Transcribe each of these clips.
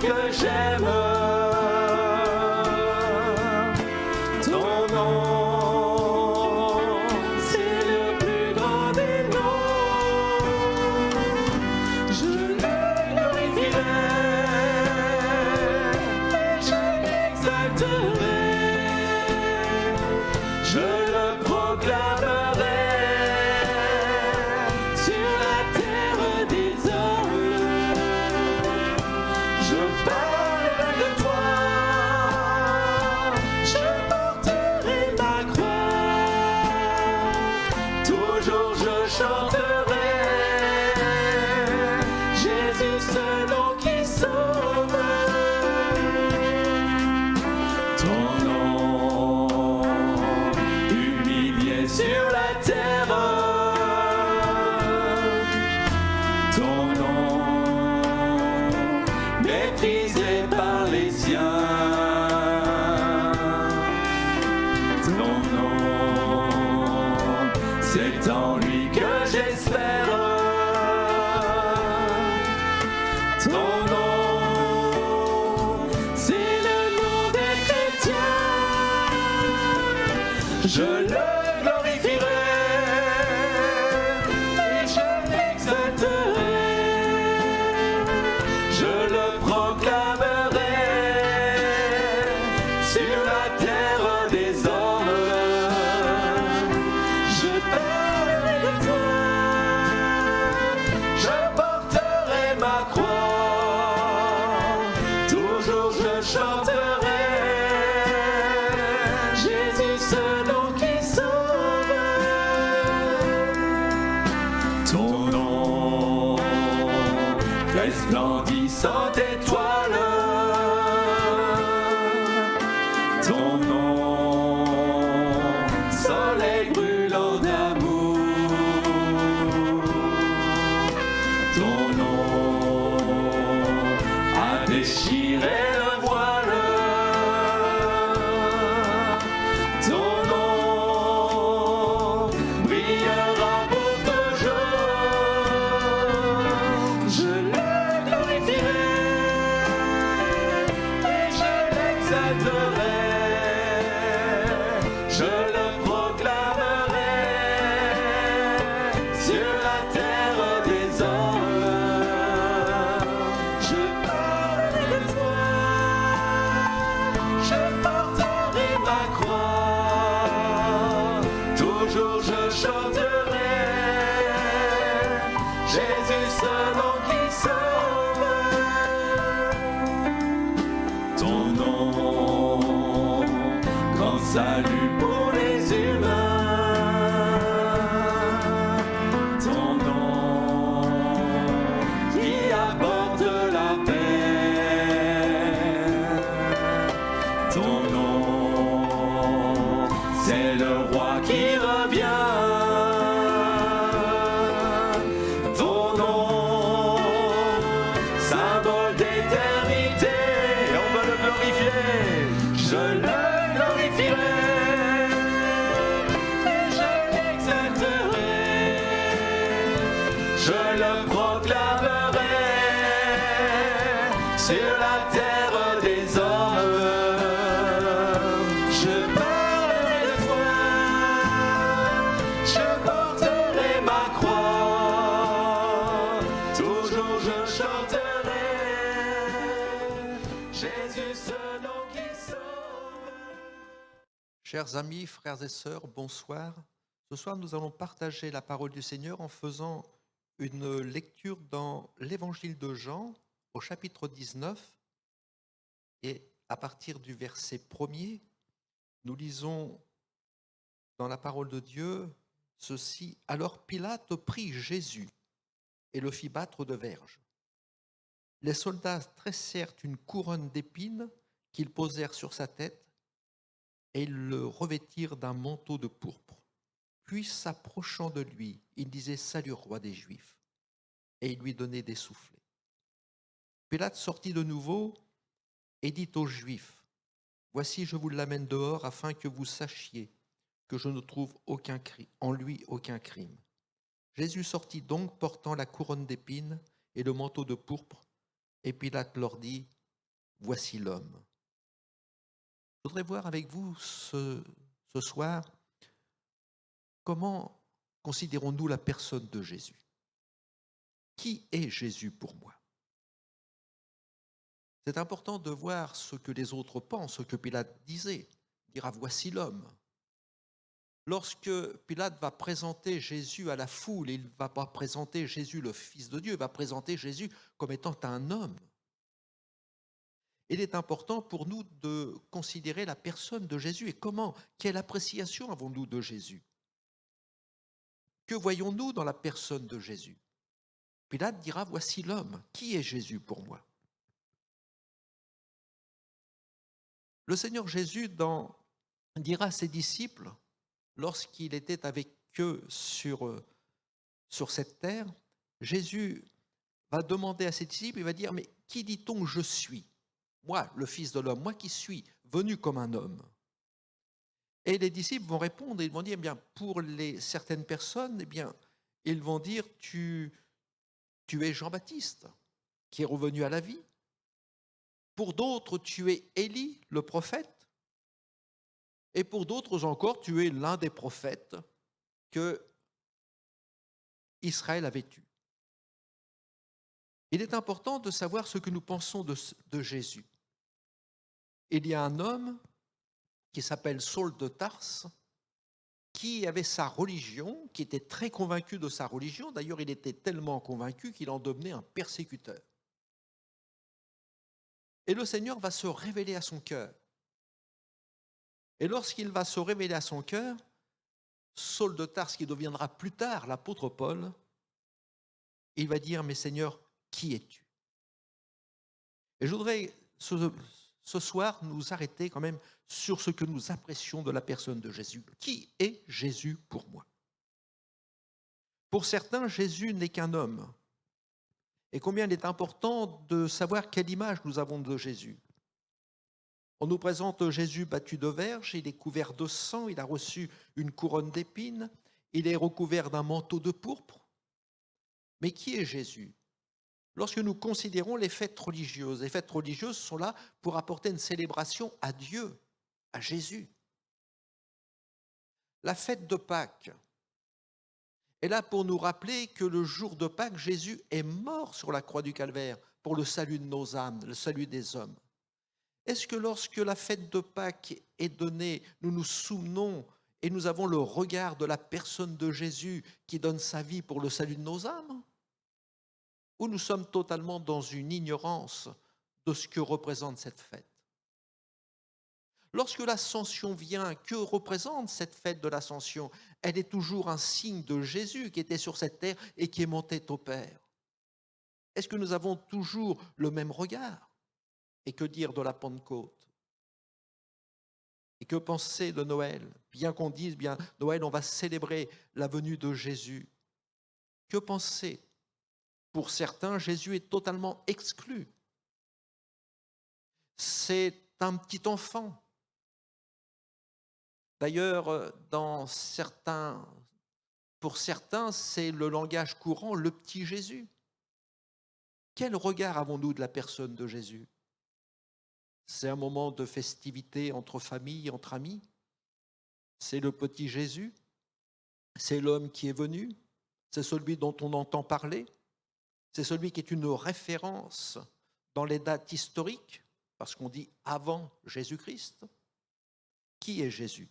que j'aime. Ton nom, c'est le plus grand des noms. Je le glorifierai, je l'exalterai, je le proclamerai sur la terre des hommes. Je parlerai de toi, je porterai ma croix, toujours je chanterai Jésus, ce nom qui sauve. Ton nom humilié sur la terre, ton nom méprisé par les siens, ton nom, c'est en lui que j'espère. Ton nom, c'est le nom des chrétiens. Je le glorifierai et je l'exalterai, je le proclamerai sur la terre des hommes. Je parlerai de toi, je porterai ma croix, toujours je chanterai Jésus, ce nom qui sauve. Ton nom, resplendissante étoile, ton nom, soleil brûlant d'amour, ton nom a déchiré le voile, ton nom brillera pour toujours. Je le glorifierai et je l'exalterai, je le proclamerai sur la terre des hommes. Je parlerai de toi, je porterai ma croix, toujours je chanterai Jésus, ce nom qui sauve. Ton nom, grand salut pour les humains, ton nom qui apporte la paix, ton nom, c'est le roi qui revient, ton nom, symbole d'éternité, on va le glorifier, je le glorifierai et je l'exalterai, je le proclamerai sur la terre des hommes. Je parlerai de toi, je porterai ma croix, toujours je chanterai Jésus, ce nom qui sauve. Chers amis, frères et sœurs, bonsoir. Ce soir, nous allons partager la parole du Seigneur en faisant une lecture dans l'Évangile de Jean, au chapitre 19. Et à partir du verset 1er, nous lisons dans la parole de Dieu ceci. Alors Pilate prit Jésus et le fit battre de verges. Les soldats tressèrent une couronne d'épines qu'ils posèrent sur sa tête et ils le revêtirent d'un manteau de pourpre. Puis, s'approchant de lui, il disait « Salut, roi des Juifs !» et il lui donnait des soufflets. Pilate sortit de nouveau et dit aux Juifs « Voici, je vous l'amène dehors afin que vous sachiez que je ne trouve en lui aucun crime. » Jésus sortit donc portant la couronne d'épines et le manteau de pourpre, et Pilate leur dit voici l'homme. Je voudrais voir avec vous ce soir comment considérons-nous la personne de Jésus. Qui est Jésus pour moi? C'est important de voir ce que les autres pensent, ce que Pilate disait. Il dira voici l'homme. Lorsque Pilate va présenter Jésus à la foule, il ne va pas présenter Jésus le Fils de Dieu, il va présenter Jésus comme étant un homme. Il est important pour nous de considérer la personne de Jésus et quelle appréciation avons-nous de Jésus? Que voyons-nous dans la personne de Jésus? Pilate dira voici l'homme. Qui est Jésus pour moi? Le Seigneur Jésus dira à ses disciples, lorsqu'il était avec eux sur cette terre, Jésus va demander à ses disciples, il va dire, mais qui dit-on que je suis? Moi, le Fils de l'homme, moi qui suis venu comme un homme. Et les disciples vont répondre, et ils vont dire, eh bien, pour certaines personnes, eh bien, ils vont dire, tu es Jean-Baptiste, qui est revenu à la vie. Pour d'autres, tu es Élie, le prophète. Et pour d'autres encore, tu es l'un des prophètes que Israël avait eu. Il est important de savoir ce que nous pensons de Jésus. Il y a un homme qui s'appelle Saul de Tarse, qui avait sa religion, qui était très convaincu de sa religion. D'ailleurs, il était tellement convaincu qu'il en devenait un persécuteur. Et le Seigneur va se révéler à son cœur. Et lorsqu'il va se révéler à son cœur, Saul de Tarse, qui deviendra plus tard l'apôtre Paul, il va dire, mais Seigneur, qui es-tu? Et je voudrais ce soir nous arrêter quand même sur ce que nous apprécions de la personne de Jésus. Qui est Jésus pour moi? Pour certains, Jésus n'est qu'un homme. Et combien il est important de savoir quelle image nous avons de Jésus. On nous présente Jésus battu de verge, il est couvert de sang, il a reçu une couronne d'épines, il est recouvert d'un manteau de pourpre. Mais qui est Jésus? Lorsque nous considérons les fêtes religieuses sont là pour apporter une célébration à Dieu, à Jésus. La fête de Pâques est là pour nous rappeler que le jour de Pâques, Jésus est mort sur la croix du Calvaire pour le salut de nos âmes, le salut des hommes. Est-ce que lorsque la fête de Pâques est donnée, nous nous souvenons et nous avons le regard de la personne de Jésus qui donne sa vie pour le salut de nos âmes? Ou nous sommes totalement dans une ignorance de ce que représente cette fête? Lorsque l'ascension vient, que représente cette fête de l'ascension? Elle est toujours un signe de Jésus qui était sur cette terre et qui est monté au Père. Est-ce que nous avons toujours le même regard? Et que dire de la Pentecôte? Et que penser de Noël? Bien qu'on dise, bien Noël, on va célébrer la venue de Jésus. Que penser? Pour certains, Jésus est totalement exclu. C'est un petit enfant. D'ailleurs, pour certains, c'est le langage courant, le petit Jésus. Quel regard avons-nous de la personne de Jésus? C'est un moment de festivité entre familles, entre amis. C'est le petit Jésus. C'est l'homme qui est venu. C'est celui dont on entend parler. C'est celui qui est une référence dans les dates historiques, parce qu'on dit avant Jésus-Christ. Qui est Jésus?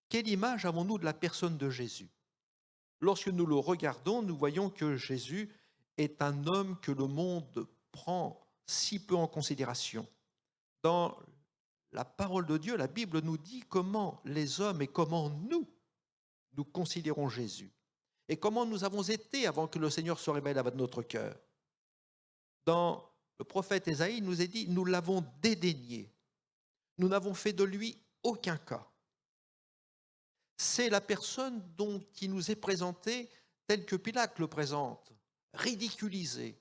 Quelle image avons-nous de la personne de Jésus? Lorsque nous le regardons, nous voyons que Jésus est un homme que le monde prend si peu en considération. Dans la parole de Dieu, la Bible nous dit comment les hommes et comment nous considérons Jésus. Et comment nous avons été avant que le Seigneur se révèle à notre cœur. Dans le prophète Ésaïe, il nous est dit, nous l'avons dédaigné. Nous n'avons fait de lui aucun cas. C'est la personne qui nous est présentée telle que Pilate le présente, ridiculisé,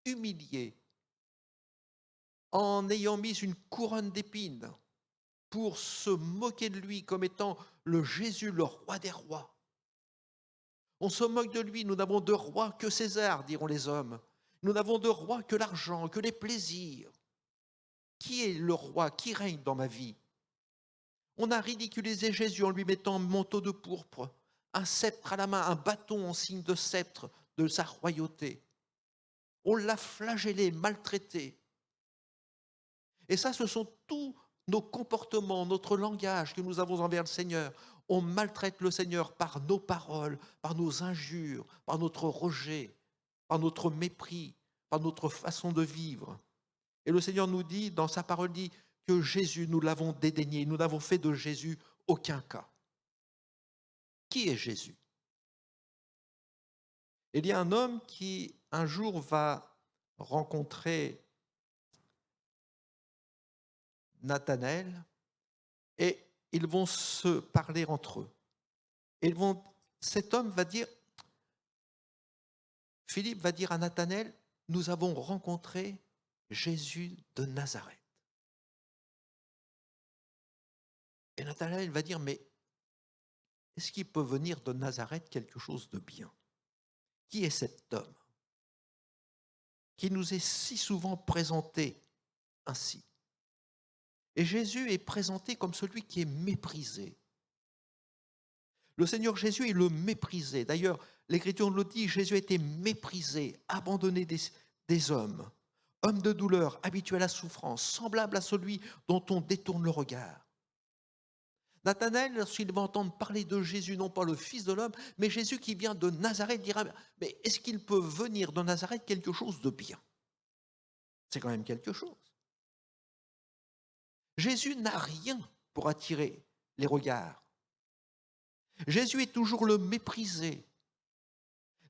humilié, en ayant mis une couronne d'épines pour se moquer de lui comme étant le Jésus, le roi des rois. On se moque de lui, nous n'avons de roi que César, diront les hommes. Nous n'avons de roi que l'argent, que les plaisirs. Qui est le roi? Qui règne dans ma vie? On a ridiculisé Jésus en lui mettant un manteau de pourpre, un sceptre à la main, un bâton en signe de sceptre de sa royauté. On l'a flagellé, maltraité. Et ça, ce sont tous nos comportements, notre langage que nous avons envers le Seigneur. On maltraite le Seigneur par nos paroles, par nos injures, par notre rejet, par notre mépris, par notre façon de vivre. Et le Seigneur nous dit, dans sa parole, dit que Jésus, nous l'avons dédaigné, nous n'avons fait de Jésus aucun cas. Qui est Jésus? Il y a un homme qui, un jour, va rencontrer Nathanaël et ils vont se parler entre eux. Et cet homme va dire, Philippe va dire à Nathanaël, nous avons rencontré Jésus de Nazareth. Et Nathanaël va dire, mais est-ce qu'il peut venir de Nazareth quelque chose de bien? Qui est cet homme qui nous est si souvent présenté ainsi? Et Jésus est présenté comme celui qui est méprisé. Le Seigneur Jésus est le méprisé. D'ailleurs, l'Écriture nous le dit, Jésus a été méprisé, abandonné des hommes, homme de douleur, habitué à la souffrance, semblable à celui dont on détourne le regard. Nathanaël, lorsqu'il va entendre parler de Jésus, non pas le Fils de l'homme, mais Jésus qui vient de Nazareth, dira, mais est-ce qu'il peut venir de Nazareth quelque chose de bien? C'est quand même quelque chose. Jésus n'a rien pour attirer les regards. Jésus est toujours le méprisé.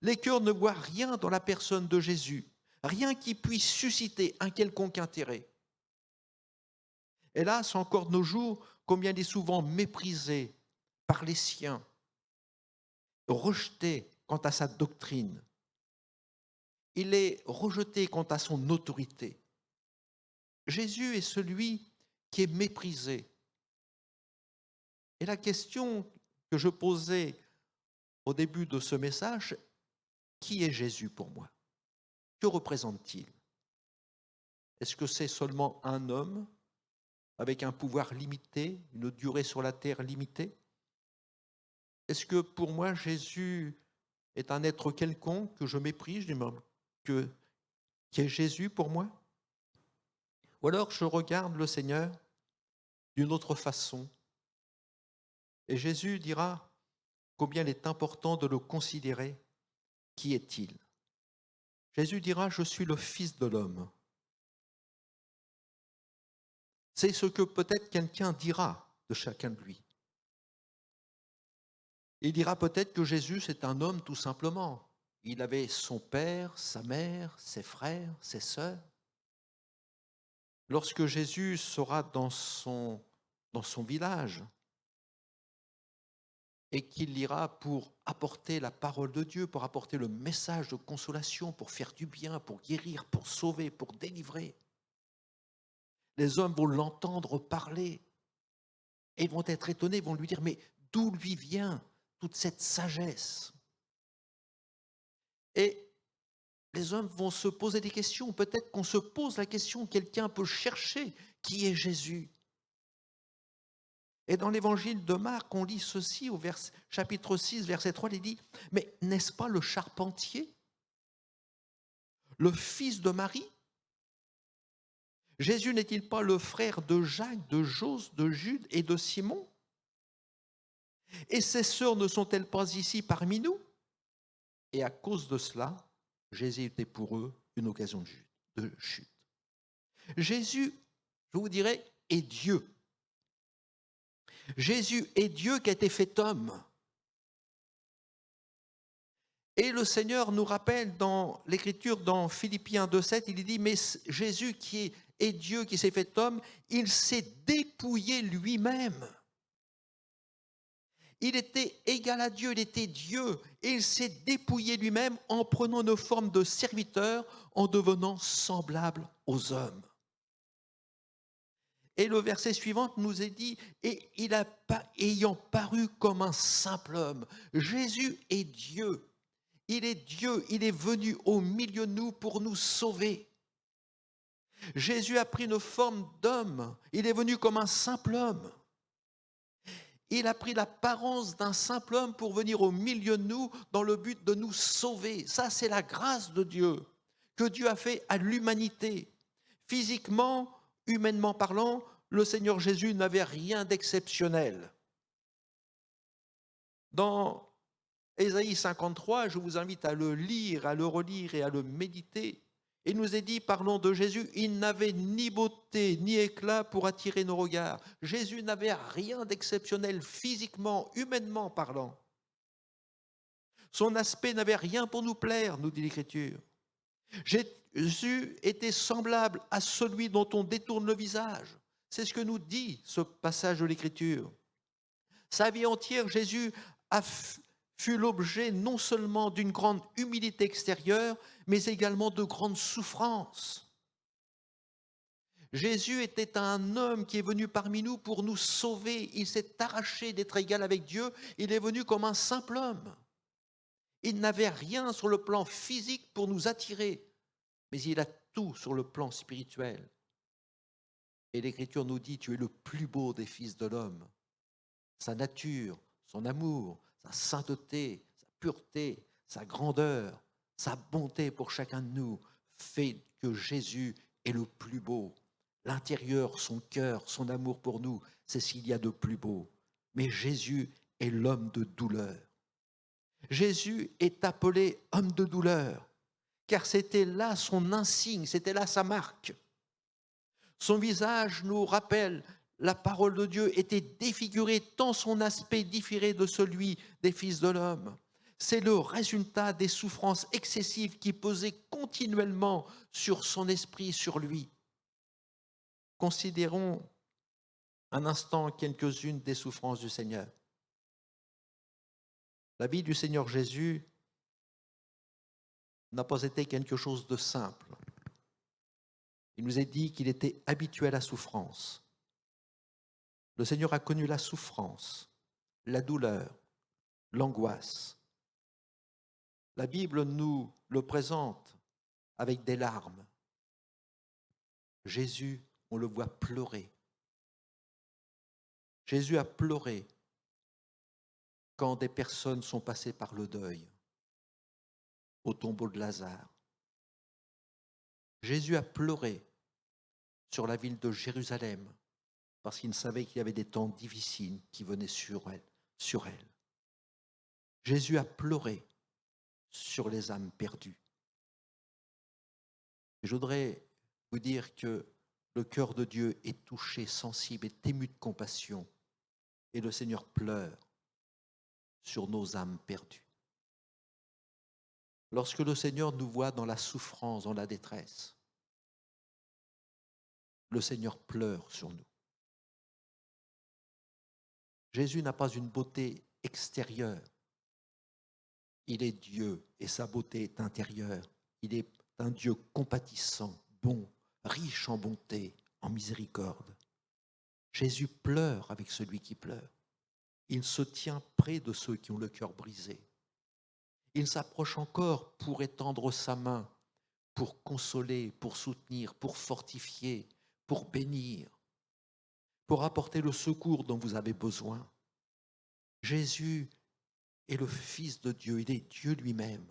Les cœurs ne voient rien dans la personne de Jésus, rien qui puisse susciter un quelconque intérêt. Hélas, encore de nos jours, combien il est souvent méprisé par les siens, rejeté quant à sa doctrine. Il est rejeté quant à son autorité. Jésus est celui qui est méprisé. Et la question que je posais au début de ce message, qui est Jésus pour moi? Que représente-t-il? Est-ce que c'est seulement un homme avec un pouvoir limité, une durée sur la terre limitée? Est-ce que pour moi, Jésus est un être quelconque que je méprise, qui est Jésus pour moi? Ou alors je regarde le Seigneur d'une autre façon. Et Jésus dira combien il est important de le considérer. Qui est-il? Jésus dira, je suis le Fils de l'homme. C'est ce que peut-être quelqu'un dira de chacun de lui. Il dira peut-être que Jésus, c'est un homme tout simplement. Il avait son père, sa mère, ses frères, ses sœurs. Lorsque Jésus sera dans son village et qu'il ira pour apporter la parole de Dieu, pour apporter le message de consolation, pour faire du bien, pour guérir, pour sauver, pour délivrer, les hommes vont l'entendre parler et vont être étonnés, vont lui dire, mais d'où lui vient toute cette sagesse? Et les hommes vont se poser des questions. Peut-être qu'on se pose la question, quelqu'un peut chercher qui est Jésus. Et dans l'évangile de Marc, on lit ceci au chapitre 6, verset 3, il dit, mais n'est-ce pas le charpentier, le fils de Marie? Jésus n'est-il pas le frère de Jacques, de Jose, de Jude et de Simon? Et ses sœurs ne sont-elles pas ici parmi nous? Et à cause de cela, Jésus était pour eux une occasion de chute. Jésus, je vous dirais, est Dieu. Jésus est Dieu qui a été fait homme. Et le Seigneur nous rappelle dans l'Écriture, dans Philippiens 2,7, il dit, mais Jésus qui est Dieu, qui s'est fait homme, il s'est dépouillé lui-même. Il était égal à Dieu, il était Dieu, et il s'est dépouillé lui-même en prenant une forme de serviteur, en devenant semblable aux hommes. Et le verset suivant nous est dit, et ayant paru comme un simple homme. Jésus est Dieu, il est venu au milieu de nous pour nous sauver. Jésus a pris une forme d'homme. Il est venu comme un simple homme. Il a pris l'apparence d'un simple homme pour venir au milieu de nous dans le but de nous sauver. Ça, c'est la grâce de Dieu que Dieu a fait à l'humanité. Physiquement, humainement parlant, le Seigneur Jésus n'avait rien d'exceptionnel. Dans Ésaïe 53, je vous invite à le lire, à le relire et à le méditer. Il nous est dit, parlons de Jésus, il n'avait ni beauté ni éclat pour attirer nos regards. Jésus n'avait rien d'exceptionnel physiquement, humainement parlant. Son aspect n'avait rien pour nous plaire, nous dit l'Écriture. Jésus était semblable à celui dont on détourne le visage. C'est ce que nous dit ce passage de l'Écriture. Sa vie entière, Jésus fut l'objet non seulement d'une grande humilité extérieure, mais également de grandes souffrances. Jésus était un homme qui est venu parmi nous pour nous sauver. Il s'est arraché d'être égal avec Dieu. Il est venu comme un simple homme. Il n'avait rien sur le plan physique pour nous attirer, mais il a tout sur le plan spirituel. Et l'Écriture nous dit, tu es le plus beau des fils de l'homme. Sa nature, son amour, sa sainteté, sa pureté, sa grandeur, sa bonté pour chacun de nous fait que Jésus est le plus beau. L'intérieur, son cœur, son amour pour nous, c'est ce qu'il y a de plus beau. Mais Jésus est l'homme de douleur. Jésus est appelé homme de douleur, car c'était là son insigne, c'était là sa marque. Son visage nous rappelle la parole de Dieu était défigurée tant son aspect différait de celui des fils de l'homme. C'est le résultat des souffrances excessives qui pesaient continuellement sur son esprit, sur lui. Considérons un instant quelques-unes des souffrances du Seigneur. La vie du Seigneur Jésus n'a pas été quelque chose de simple. Il nous est dit qu'il était habitué à la souffrance. Le Seigneur a connu la souffrance, la douleur, l'angoisse. La Bible nous le présente avec des larmes. Jésus, on le voit pleurer. Jésus a pleuré quand des personnes sont passées par le deuil au tombeau de Lazare. Jésus a pleuré sur la ville de Jérusalem parce qu'il savait qu'il y avait des temps difficiles qui venaient sur elle. Jésus a pleuré sur les âmes perdues. Et je voudrais vous dire que le cœur de Dieu est touché, sensible, est ému de compassion. Et le Seigneur pleure sur nos âmes perdues. Lorsque le Seigneur nous voit dans la souffrance, dans la détresse, le Seigneur pleure sur nous. Jésus n'a pas une beauté extérieure. Il est Dieu et sa beauté est intérieure. Il est un Dieu compatissant, bon, riche en bonté, en miséricorde. Jésus pleure avec celui qui pleure. Il se tient près de ceux qui ont le cœur brisé. Il s'approche encore pour étendre sa main, pour consoler, pour soutenir, pour fortifier, pour bénir, pour apporter le secours dont vous avez besoin. Jésus est le Fils de Dieu, il est Dieu lui-même.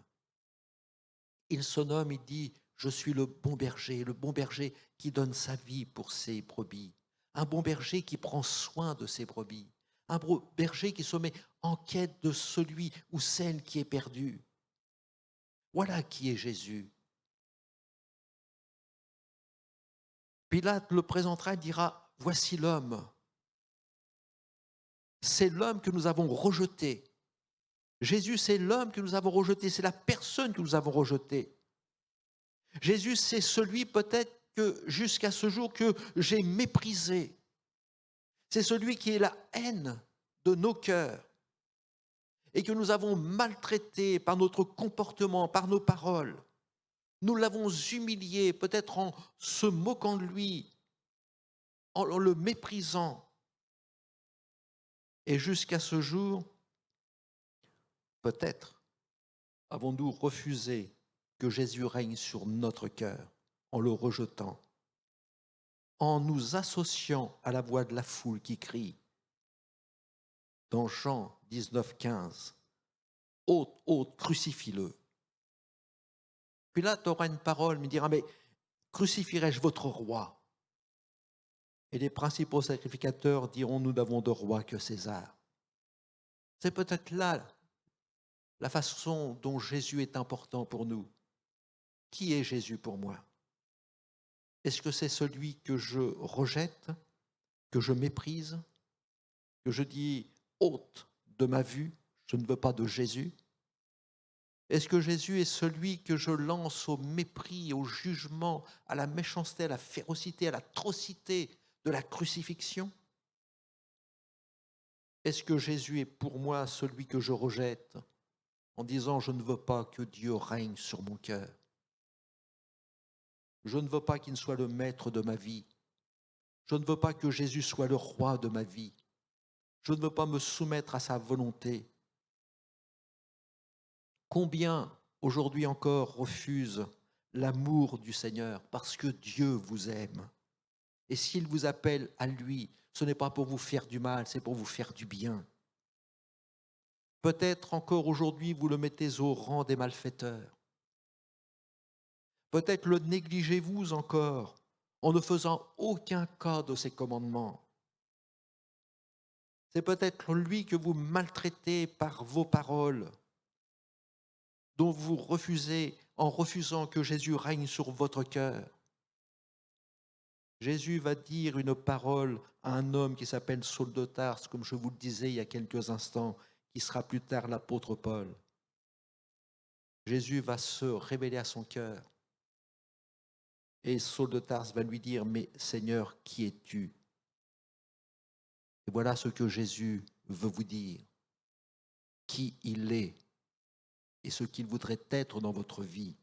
Il se nomme, il dit, je suis le bon berger qui donne sa vie pour ses brebis, un bon berger qui prend soin de ses brebis, un berger qui se met en quête de celui ou celle qui est perdue. Voilà qui est Jésus. Pilate le présentera et dira, voici l'homme. C'est l'homme que nous avons rejeté. Jésus, c'est l'homme que nous avons rejeté, c'est la personne que nous avons rejetée. Jésus, c'est celui peut-être que jusqu'à ce jour que j'ai méprisé. C'est celui qui est la haine de nos cœurs et que nous avons maltraité par notre comportement, par nos paroles. Nous l'avons humilié, peut-être en se moquant de lui, en le méprisant. Et jusqu'à ce jour, peut-être avons-nous refusé que Jésus règne sur notre cœur en le rejetant. en nous associant à la voix de la foule qui crie. Dans Jean 19, 15, « Ôte, ôte, crucifie-le ». Puis là, tu auras une parole, me dira, mais crucifierai-je votre roi? Et les principaux sacrificateurs diront, nous n'avons de roi que César. C'est peut-être là la façon dont Jésus est important pour nous. Qui est Jésus pour moi? Est-ce que c'est celui que je rejette, que je méprise, que je dis ôte de ma vue, je ne veux pas de Jésus? Est-ce que Jésus est celui que je lance au mépris, au jugement, à la méchanceté, à la férocité, à l'atrocité de la crucifixion? Est-ce que Jésus est pour moi celui que je rejette en disant je ne veux pas que Dieu règne sur mon cœur? Je ne veux pas qu'il soit le maître de ma vie. Je ne veux pas que Jésus soit le roi de ma vie. Je ne veux pas me soumettre à sa volonté. Combien aujourd'hui encore refusent l'amour du Seigneur parce que Dieu vous aime? Et s'il vous appelle à lui, ce n'est pas pour vous faire du mal, c'est pour vous faire du bien. Peut-être encore aujourd'hui, vous le mettez au rang des malfaiteurs. Peut-être le négligez-vous encore en ne faisant aucun cas de ses commandements. C'est peut-être lui que vous maltraitez par vos paroles, dont vous refusez en refusant que Jésus règne sur votre cœur. Jésus va dire une parole à un homme qui s'appelle Saul de Tarse, comme je vous le disais il y a quelques instants, qui sera plus tard l'apôtre Paul. Jésus va se révéler à son cœur. Et Saul de Tarse va lui dire, mais Seigneur, qui es-tu? Et voilà ce que Jésus veut vous dire, qui il est et ce qu'il voudrait être dans votre vie.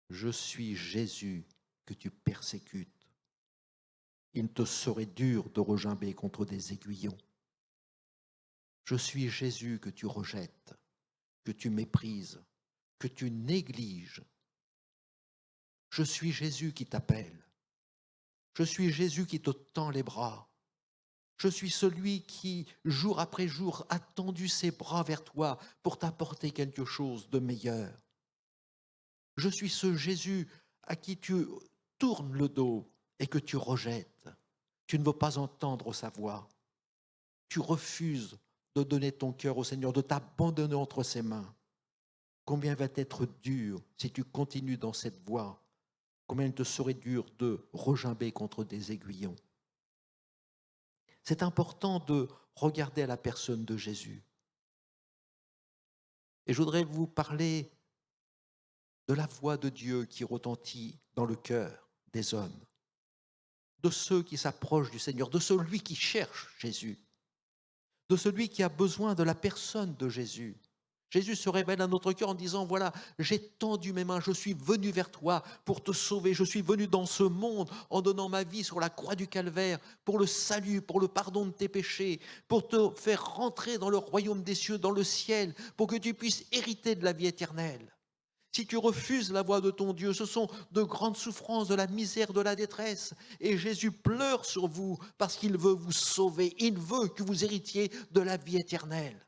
Je suis Jésus que tu persécutes. Il te serait dur de regimber contre des aiguillons. Je suis Jésus que tu rejettes, que tu méprises, que tu négliges. Je suis Jésus qui t'appelle. Je suis Jésus qui te tend les bras. Je suis celui qui, jour après jour, a tendu ses bras vers toi pour t'apporter quelque chose de meilleur. Je suis ce Jésus à qui tu tournes le dos et que tu rejettes. Tu ne veux pas entendre sa voix. Tu refuses de donner ton cœur au Seigneur, de t'abandonner entre ses mains. Combien va être dur si tu continues dans cette voie? Combien il te serait dur de regimber contre des aiguillons? C'est important de regarder à la personne de Jésus. Et je voudrais vous parler de la voix de Dieu qui retentit dans le cœur des hommes, de ceux qui s'approchent du Seigneur, de celui qui cherche Jésus, de celui qui a besoin de la personne de Jésus. Jésus se révèle à notre cœur en disant, voilà, j'ai tendu mes mains, je suis venu vers toi pour te sauver, je suis venu dans ce monde en donnant ma vie sur la croix du calvaire pour le salut, pour le pardon de tes péchés, pour te faire rentrer dans le royaume des cieux, dans le ciel, pour que tu puisses hériter de la vie éternelle. Si tu refuses la voix de ton Dieu, ce sont de grandes souffrances, de la misère, de la détresse. Et Jésus pleure sur vous parce qu'il veut vous sauver. Il veut que vous héritiez de la vie éternelle.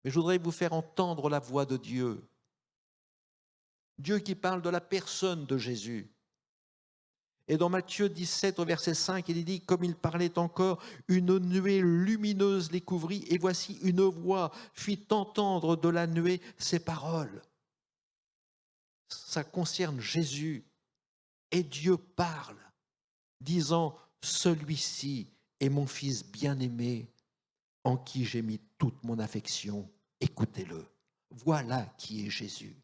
Mais je voudrais vous faire entendre la voix de Dieu. Dieu qui parle de la personne de Jésus. Et dans Matthieu 17, au verset 5, il dit, comme il parlait encore, une nuée lumineuse les couvrit, et voici une voix fit entendre de la nuée ces paroles. Ça concerne Jésus. Et Dieu parle, disant, celui-ci est mon fils bien-aimé, en qui j'ai mis toute mon affection, écoutez-le. Voilà qui est Jésus.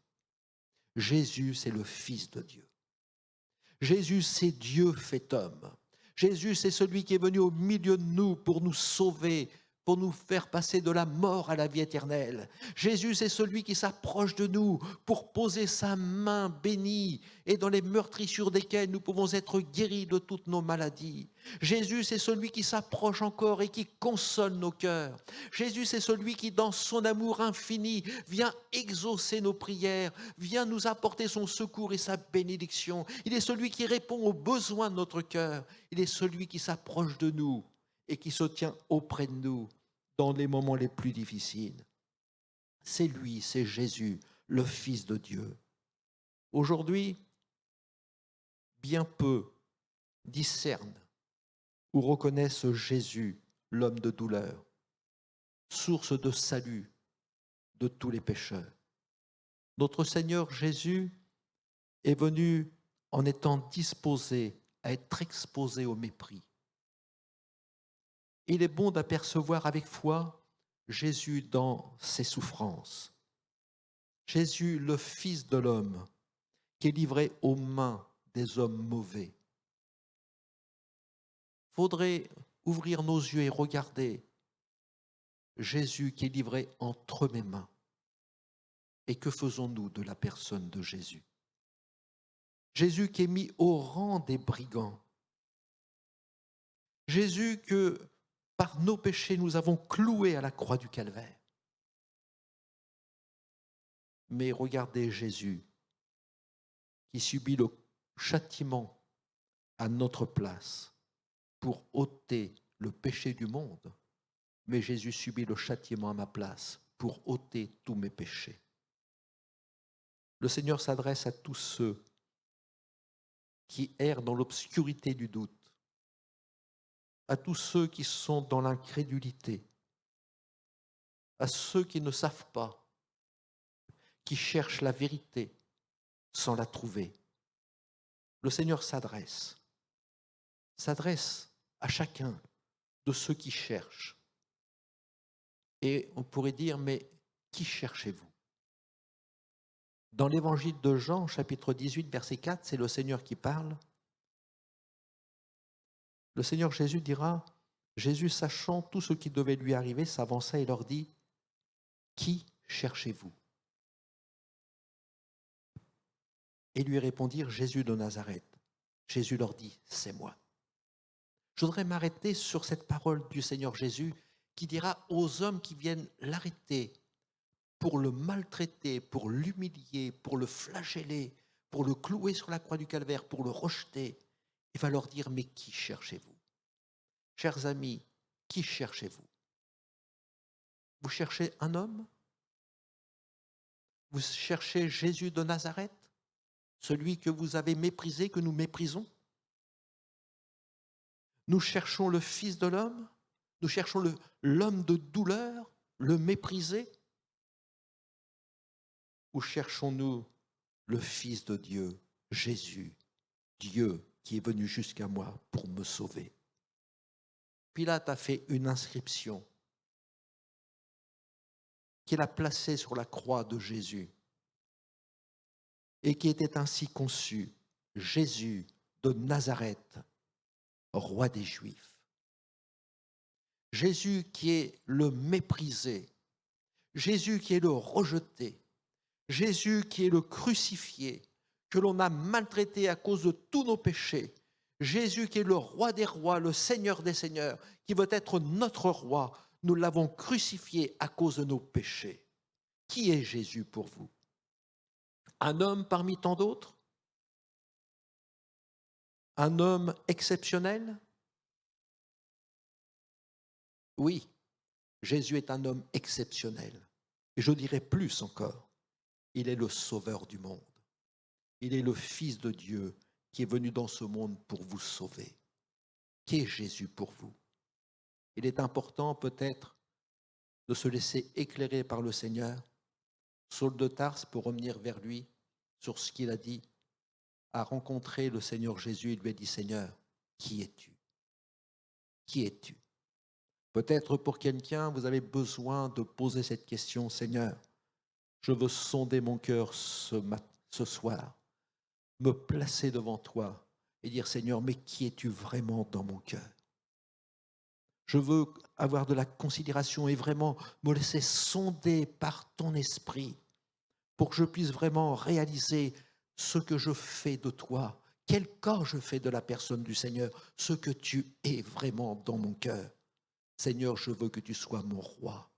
Jésus, c'est le Fils de Dieu. Jésus, c'est Dieu fait homme. Jésus, c'est celui qui est venu au milieu de nous pour nous sauver, pour nous faire passer de la mort à la vie éternelle. Jésus, c'est celui qui s'approche de nous pour poser sa main bénie et dans les meurtrissures desquelles nous pouvons être guéris de toutes nos maladies. Jésus, c'est celui qui s'approche encore et qui console nos cœurs. Jésus, c'est celui qui, dans son amour infini, vient exaucer nos prières, vient nous apporter son secours et sa bénédiction. Il est celui qui répond aux besoins de notre cœur. Il est celui qui s'approche de nous et qui se tient auprès de nous dans les moments les plus difficiles. C'est lui, c'est Jésus, le Fils de Dieu. Aujourd'hui, bien peu discernent ou reconnaissent Jésus, l'homme de douleur, source de salut de tous les pécheurs. Notre Seigneur Jésus est venu en étant disposé à être exposé au mépris. Il est bon d'apercevoir avec foi Jésus dans ses souffrances. Jésus, le Fils de l'homme, qui est livré aux mains des hommes mauvais. Il faudrait ouvrir nos yeux et regarder Jésus qui est livré entre mes mains. Et que faisons-nous de la personne de Jésus? Jésus qui est mis au rang des brigands. Jésus que, par nos péchés, nous avons cloué à la croix du Calvaire. Mais regardez Jésus qui subit le châtiment à notre place pour ôter le péché du monde. Mais Jésus subit le châtiment à ma place pour ôter tous mes péchés. Le Seigneur s'adresse à tous ceux qui errent dans l'obscurité du doute, à tous ceux qui sont dans l'incrédulité, à ceux qui ne savent pas, qui cherchent la vérité sans la trouver. Le Seigneur s'adresse à chacun de ceux qui cherchent. Et on pourrait dire, mais qui cherchez-vous? Dans l'évangile de Jean, chapitre 18, verset 4, c'est le Seigneur qui parle. Le Seigneur Jésus dira, Jésus, sachant tout ce qui devait lui arriver, s'avança et leur dit, qui cherchez-vous? Et lui répondirent, Jésus de Nazareth. Jésus leur dit, c'est moi. Je voudrais m'arrêter sur cette parole du Seigneur Jésus qui dira aux hommes qui viennent l'arrêter pour le maltraiter, pour l'humilier, pour le flageller, pour le clouer sur la croix du Calvaire, pour le rejeter. Il va leur dire, mais qui cherchez-vous? Chers amis, qui cherchez-vous? Vous cherchez un homme? Vous cherchez Jésus de Nazareth? Celui que vous avez méprisé, que nous méprisons? Nous cherchons le Fils de l'homme? Nous cherchons l'homme de douleur, le méprisé? Ou cherchons-nous le Fils de Dieu, Jésus, Dieu qui est venu jusqu'à moi pour me sauver? Pilate a fait une inscription qu'il a placée sur la croix de Jésus et qui était ainsi conçue, Jésus de Nazareth, roi des Juifs. Jésus qui est le méprisé, Jésus qui est le rejeté, Jésus qui est le crucifié, que l'on a maltraité à cause de tous nos péchés, Jésus qui est le roi des rois, le Seigneur des seigneurs, qui veut être notre roi, nous l'avons crucifié à cause de nos péchés. Qui est Jésus pour vous? Un homme parmi tant d'autres? Un homme exceptionnel? Oui, Jésus est un homme exceptionnel. Et je dirais plus encore, il est le sauveur du monde. Il est le Fils de Dieu qui est venu dans ce monde pour vous sauver. Qu'est Jésus pour vous? Il est important peut-être de se laisser éclairer par le Seigneur. Saul de Tarse, pour revenir vers lui sur ce qu'il a dit, a rencontré le Seigneur Jésus et lui a dit, Seigneur, qui es-tu? Qui es-tu? Peut-être pour quelqu'un, vous avez besoin de poser cette question, Seigneur, je veux sonder mon cœur ce soir, me placer devant toi et dire, Seigneur, mais qui es-tu vraiment dans mon cœur? Je veux avoir de la considération et vraiment me laisser sonder par ton esprit pour que je puisse vraiment réaliser ce que je fais de toi, quel corps je fais de la personne du Seigneur, ce que tu es vraiment dans mon cœur. Seigneur, je veux que tu sois mon roi.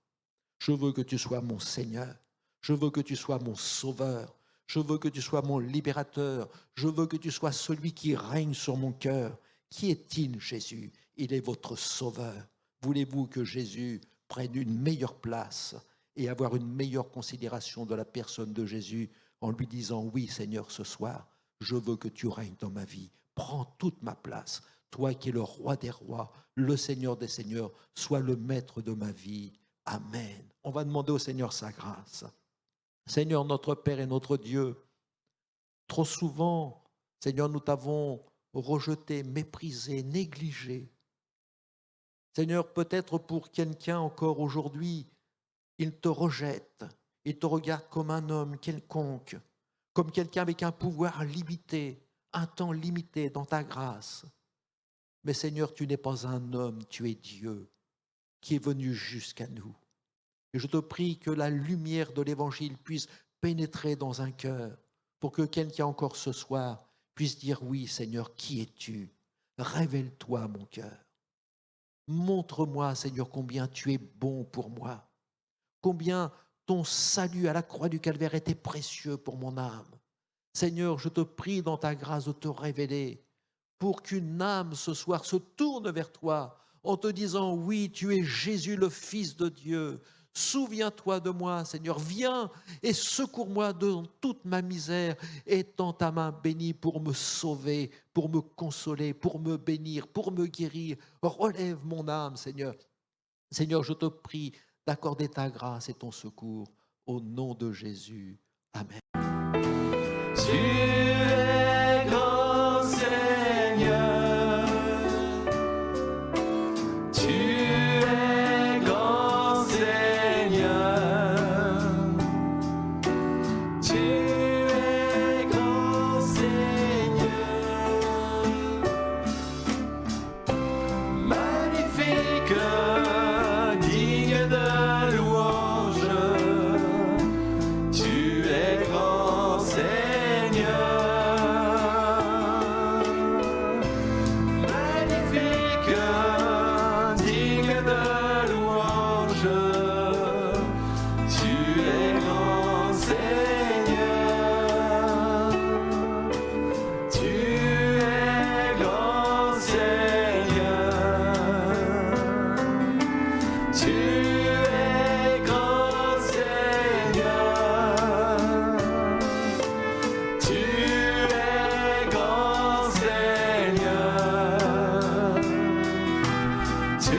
Je veux que tu sois mon Seigneur. Je veux que tu sois mon sauveur. Je veux que tu sois mon libérateur. Je veux que tu sois celui qui règne sur mon cœur. Qui est-il, Jésus? Il est votre sauveur. Voulez-vous que Jésus prenne une meilleure place et avoir une meilleure considération de la personne de Jésus en lui disant, oui Seigneur, ce soir, je veux que tu règnes dans ma vie. Prends toute ma place. Toi qui es le roi des rois, le Seigneur des seigneurs, sois le maître de ma vie. Amen. On va demander au Seigneur sa grâce. Seigneur, notre Père et notre Dieu, trop souvent, Seigneur, nous t'avons rejeté, méprisé, négligé. Seigneur, peut-être pour quelqu'un encore aujourd'hui, il te rejette, il te regarde comme un homme quelconque, comme quelqu'un avec un pouvoir limité, un temps limité dans ta grâce. Mais Seigneur, tu n'es pas un homme, tu es Dieu qui est venu jusqu'à nous. Et je te prie que la lumière de l'Évangile puisse pénétrer dans un cœur pour que quelqu'un encore ce soir puisse dire, oui Seigneur, qui es-tu? Révèle-toi mon cœur. Montre-moi, Seigneur, combien tu es bon pour moi, combien ton salut à la croix du Calvaire était précieux pour mon âme. Seigneur, je te prie dans ta grâce de te révéler pour qu'une âme ce soir se tourne vers toi en te disant, oui, tu es Jésus, le Fils de Dieu. Souviens-toi de moi, Seigneur. Viens et secours-moi dans toute ma misère. Étends ta main bénie pour me sauver, pour me consoler, pour me bénir, pour me guérir. Relève mon âme, Seigneur. Seigneur, je te prie d'accorder ta grâce et ton secours au nom de Jésus. Amen. Tu es grand Seigneur, tu es grand Seigneur, tu es grand Seigneur, magnifique, digne de louange, tu es grand Seigneur, magnifique, digne de louange, tu es grand Seigneur, tu es grand Seigneur, tu es grand Seigneur, tu es grand Seigneur, tu